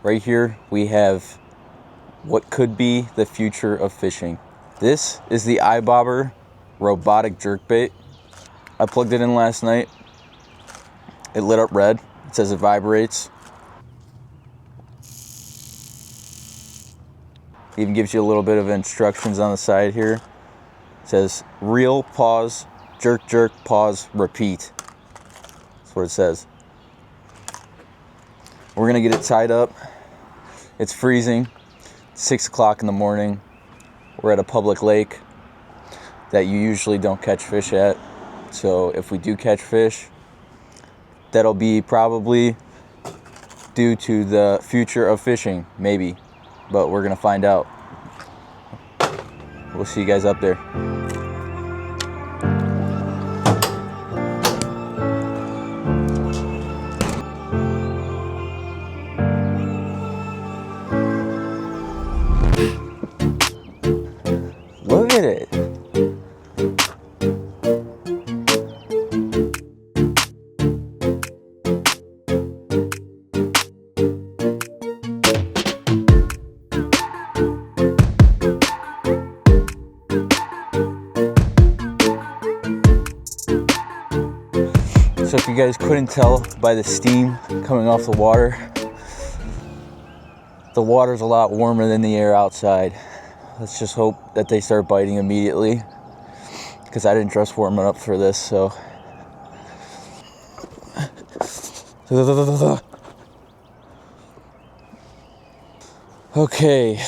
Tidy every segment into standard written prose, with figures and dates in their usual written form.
Right here we have what could be the future of fishing. This is the iBobber robotic jerkbait. I plugged it in last night. It lit up red. It says it vibrates. Even gives you a little bit of instructions on the side here. It says reel, pause, jerk, jerk, pause, repeat. That's what it says. We're gonna get it tied up. It's freezing. It's 6 o'clock in the morning. We're at a public lake that you usually don't catch fish at. So if we do catch fish, that'll be probably due to the future of fishing, maybe. But we're gonna find out. We'll see you guys up there. Look at it. So if you guys couldn't tell by the steam coming off the water's a lot warmer than the air outside. Let's just hope that they start biting immediately, because I didn't dress warming up for this, so. Okay.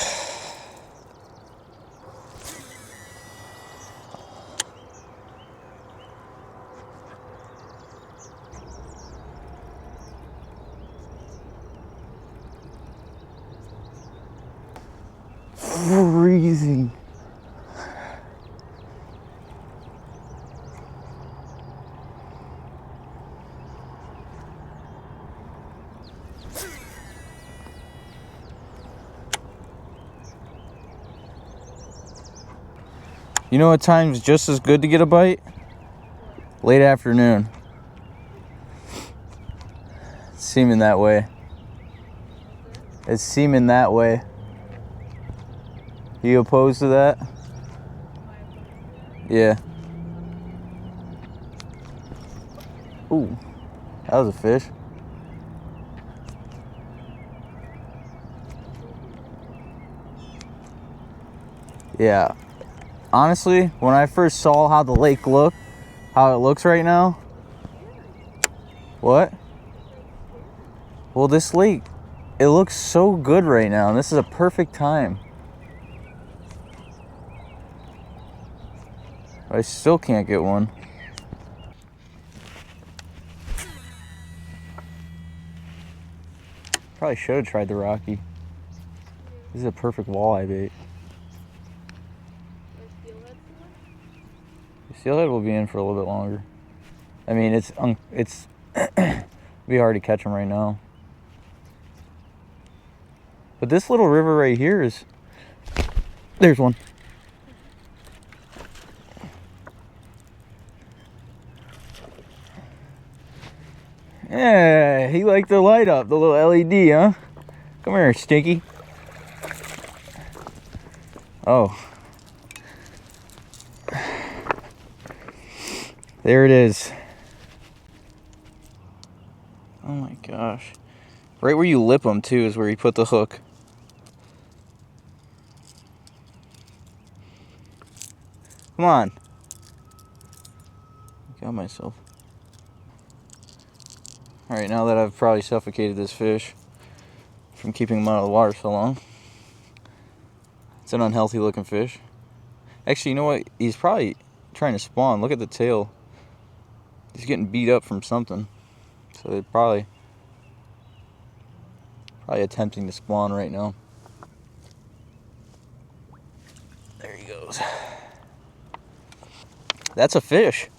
Freezing. You know what time's just as good to get a bite? Late afternoon. It's seeming that way. It's seeming that way. You opposed to that? Yeah. Ooh, that was a fish. Yeah. Honestly, when I first saw how the lake looked, how it looks right now. What? Well, this lake, it looks so good right now, and this is a perfect time. I still can't get one. Probably should have tried the Rocky. This is a perfect walleye bait. Steelhead will be in for a little bit longer. I mean, it's be hard to catch them right now. But this little river right here is, there's one. Yeah, he liked the light up, the little LED, huh? Come here, Stinky. Oh. There it is. Oh my gosh. Right where you lip them too is where you put the hook. Come on. Got myself. Alright, now that I've probably suffocated this fish from keeping him out of the water so long. It's an unhealthy looking fish. Actually, you know what? He's probably trying to spawn. Look at the tail. He's getting beat up from something. So they're probably attempting to spawn right now. There he goes. That's a fish.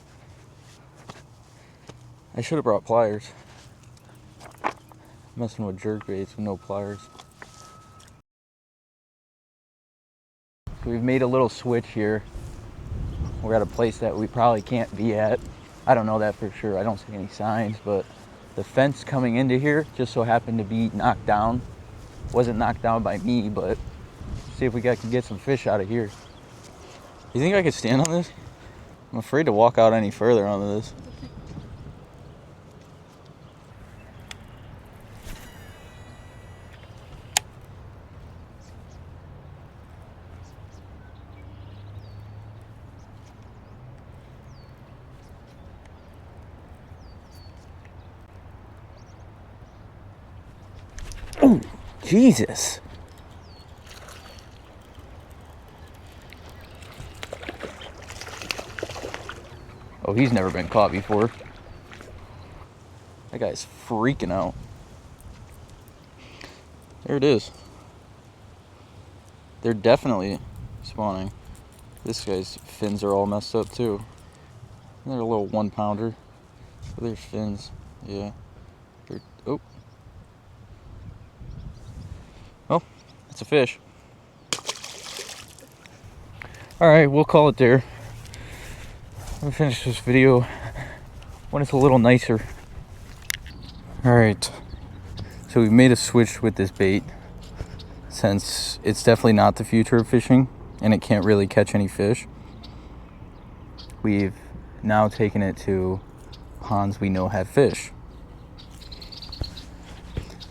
I should have brought pliers. Messing with jerkbaits with no pliers. So we've made a little switch here. We're at a place that we probably can't be at. I don't know that for sure. I don't see any signs, but the fence coming into here just so happened to be knocked down. Wasn't knocked down by me, but see if we can get some fish out of here. You think I could stand on this? I'm afraid to walk out any further onto this. Oh, Jesus. Oh, he's never been caught before. That guy's freaking out. There it is. They're definitely spawning. This guy's fins are all messed up too. They're a little 1-pounder. There's fins. Yeah. Oh. Oh, that's a fish. Alright, we'll call it there. I'm gonna finish this video when it's a little nicer. Alright. So we've made a switch with this bait, since it's definitely not the future of fishing and it can't really catch any fish. We've now taken it to ponds we know have fish.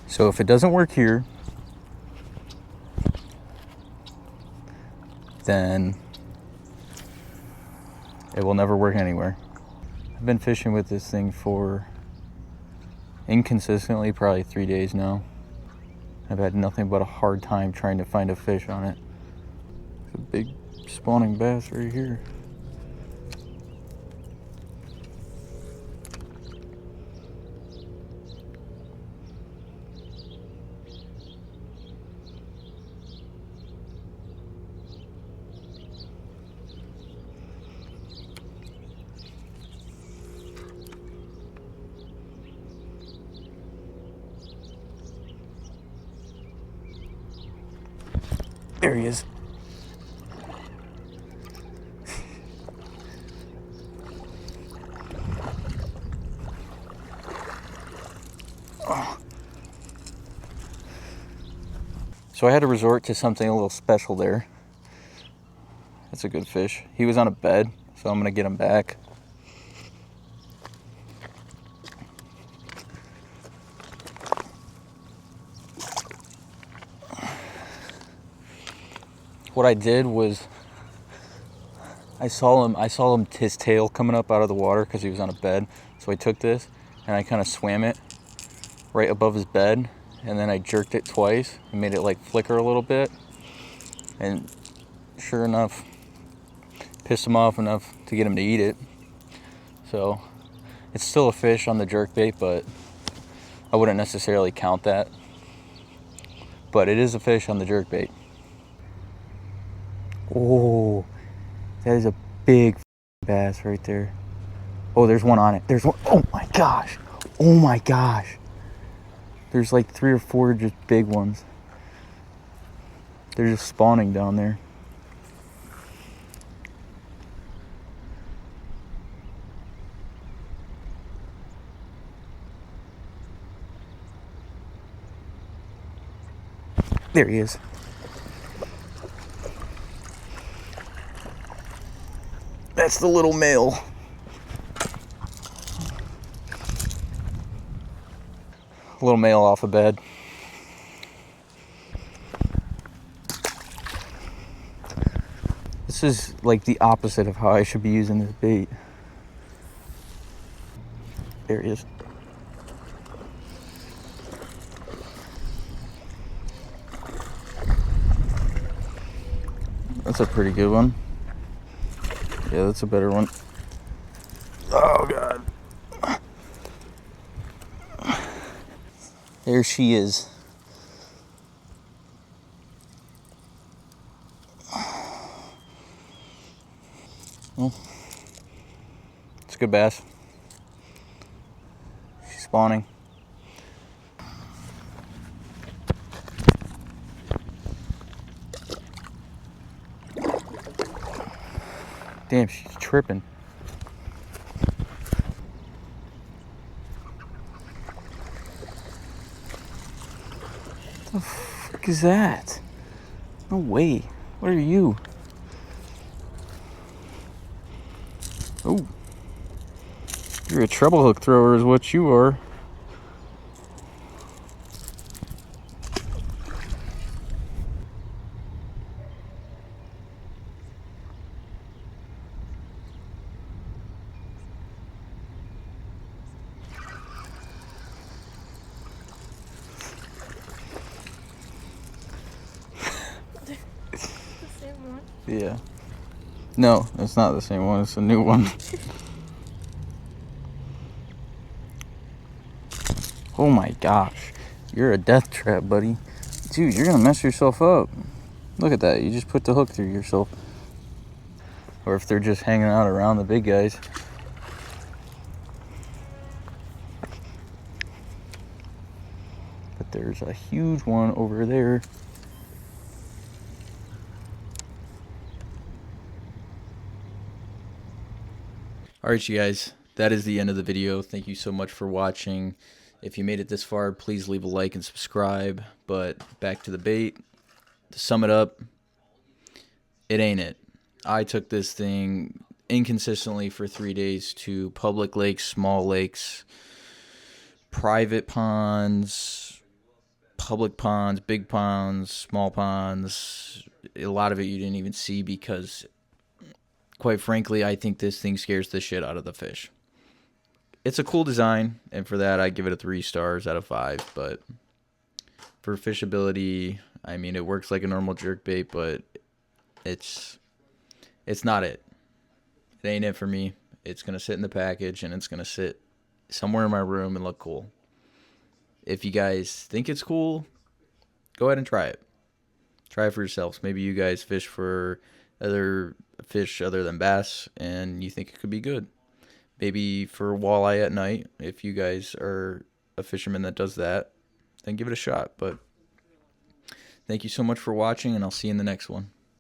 So if it doesn't work here, then it will never work anywhere. I've been fishing with this thing for inconsistently probably 3 days now. I've had nothing but a hard time trying to find a fish on it. There's a big spawning bass right here. There he is. Oh. So I had to resort to something a little special there. That's a good fish. He was on a bed, so I'm gonna get him back. What I did was I saw him his tail coming up out of the water because he was on a bed. So I took this and I kind of swam it right above his bed, and then I jerked it twice and made it like flicker a little bit, and sure enough, pissed him off enough to get him to eat it. So it's still a fish on the jerk bait, but I wouldn't necessarily count that. But it is a fish on the jerk bait. Oh, that is a big bass right there. Oh, there's one on it. There's one. Oh my gosh. Oh my gosh. There's like 3 or 4 just big ones. They're just spawning down there. There he is. That's the little male. Little male off a bed. This is like the opposite of how I should be using this bait. There he is. That's a pretty good one. Yeah, that's a better one. Oh, God. There she is. Well, it's a good bass. She's spawning. Damn, she's tripping. What the What is that? No way. What are you? Oh. You're a treble hook thrower is what you are. The same one. Yeah. No, it's not the same one. It's a new one. Oh my gosh. You're a death trap, buddy. Dude, you're gonna mess yourself up. Look at that. You just put the hook through yourself. Or if they're just hanging out around the big guys. But there's a huge one over there. Alright, you guys, that is the end of the video. Thank you so much for watching. If you made it this far, please leave a like and subscribe. But back to the bait. To sum it up, it ain't it. I took this thing inconsistently for 3 days to public lakes, small lakes, private ponds, public ponds, big ponds, small ponds. A lot of it you didn't even see because, quite frankly, I think this thing scares the shit out of the fish. It's a cool design, and for that I give it a 3 stars out of 5. But for fishability, I mean, it works like a normal jerkbait, but it's not it. It ain't it for me. It's gonna sit in the package, and it's gonna sit somewhere in my room and look cool. If you guys think it's cool, go ahead and try it. Try it for yourselves. Maybe you guys fish for other fish other than bass, and you think it could be good. Maybe for walleye at night, if you guys are a fisherman that does that, then give it a shot. But thank you so much for watching, and I'll see you in the next one.